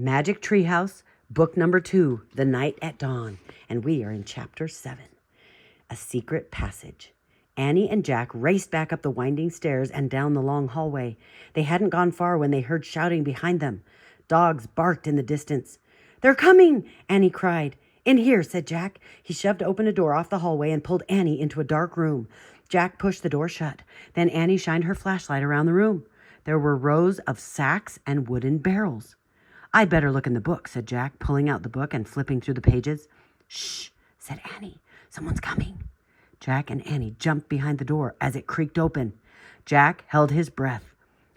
Magic Treehouse, book number 2, The Night at Dawn. And we are in chapter 7, A Secret Passage. Annie and Jack raced back up the winding stairs and down the long hallway. They hadn't gone far when they heard shouting behind them. Dogs barked in the distance. "They're coming!" Annie cried. "In here," said Jack. He shoved open a door off the hallway and pulled Annie into a dark room. Jack pushed the door shut. Then Annie shined her flashlight around the room. There were rows of sacks and wooden barrels. "I'd better look in the book," said Jack, pulling out the book and flipping through the pages. "Shh," said Annie. "Someone's coming." Jack and Annie jumped behind the door as it creaked open. Jack held his breath.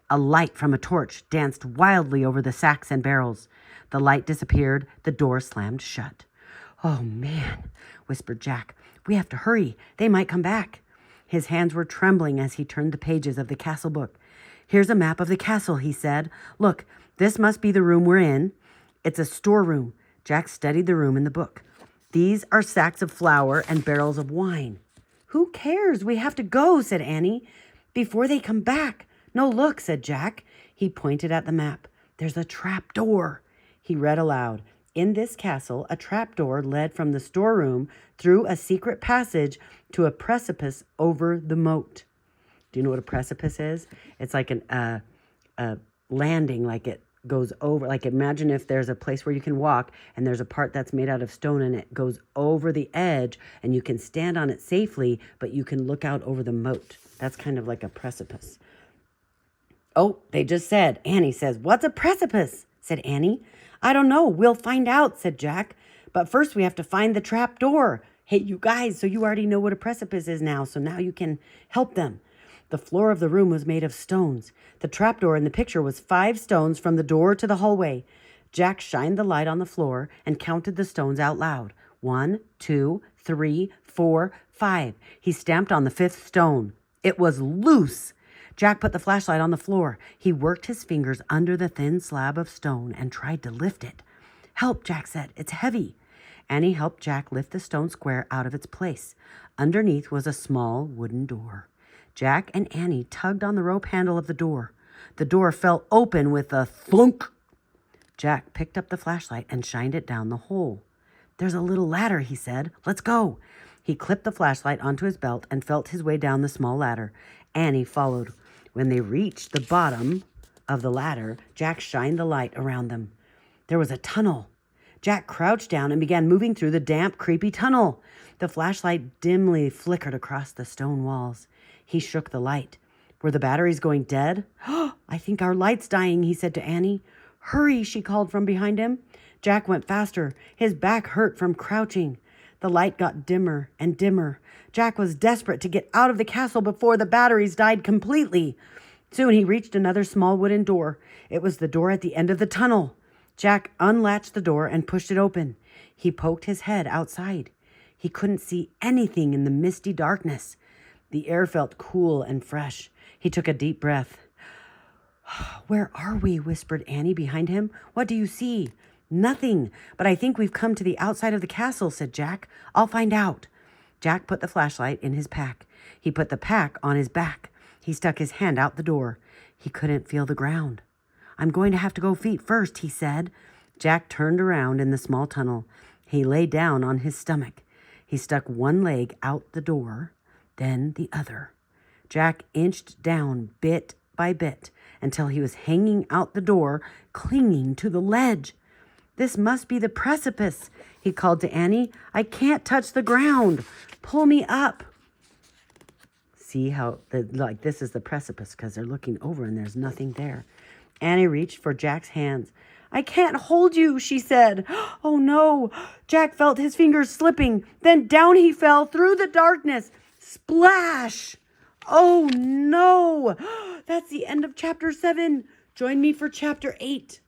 A light from a torch danced wildly over the sacks and barrels. The light disappeared. The door slammed shut. "Oh, man," whispered Jack. "We have to hurry. They might come back." His hands were trembling as he turned the pages of the castle book. "Here's a map of the castle," he said. "Look, this must be the room we're in. It's a storeroom." Jack studied the room in the book. "These are sacks of flour and barrels of wine." "Who cares? We have to go," said Annie. "Before they come back." "No, look," said Jack. He pointed at the map. "There's a trap door." He read aloud. "In this castle, a trap door led from the storeroom through a secret passage to a precipice over the moat." Do you know what a precipice is? It's like a landing, like it goes over. Like imagine if there's a place where you can walk and there's a part that's made out of stone and it goes over the edge and you can stand on it safely, but you can look out over the moat. That's kind of like a precipice. "Oh, they just said." Annie says, "What's a precipice?" said Annie. "I don't know. We'll find out," said Jack. "But first we have to find the trap door." "Hey, you guys, so you already know what a precipice is now, so now you can help them." The floor of the room was made of stones. The trapdoor in the picture was 5 stones from the door to the hallway. Jack shined the light on the floor and counted the stones out loud. 1, 2, 3, 4, 5. He stamped on the 5th stone. It was loose. Jack put the flashlight on the floor. He worked his fingers under the thin slab of stone and tried to lift it. "Help," Jack said. "It's heavy." Annie helped Jack lift the stone square out of its place. Underneath was a small wooden door. Jack and Annie tugged on the rope handle of the door. The door fell open with a thunk. Jack picked up the flashlight and shined it down the hole. "There's a little ladder," he said. "Let's go." He clipped the flashlight onto his belt and felt his way down the small ladder. Annie followed. When they reached the bottom of the ladder, Jack shined the light around them. There was a tunnel. Jack crouched down and began moving through the damp, creepy tunnel. The flashlight dimly flickered across the stone walls. He shook the light. Were the batteries going dead? "I think our light's dying," he said to Annie. "Hurry," she called from behind him. Jack went faster. His back hurt from crouching. The light got dimmer and dimmer. Jack was desperate to get out of the castle before the batteries died completely. Soon he reached another small wooden door. It was the door at the end of the tunnel. Jack unlatched the door and pushed it open. He poked his head outside. He couldn't see anything in the misty darkness. The air felt cool and fresh. He took a deep breath. "Where are we?" whispered Annie behind him. "What do you see?" "Nothing, but I think we've come to the outside of the castle," said Jack. "I'll find out." Jack put the flashlight in his pack. He put the pack on his back. He stuck his hand out the door. He couldn't feel the ground. "I'm going to have to go feet first," he said. Jack turned around in the small tunnel. He lay down on his stomach. He stuck one leg out the door, then the other. Jack inched down bit by bit until he was hanging out the door, clinging to the ledge. "This must be the precipice," he called to Annie. "I can't touch the ground. Pull me up." See how, this is the precipice because they're looking over and there's nothing there. Annie reached for Jack's hands. "I can't hold you," she said. Oh no! Jack felt his fingers slipping. Then down he fell through the darkness. Splash! Oh no! That's the end of chapter 7. Join me for chapter 8.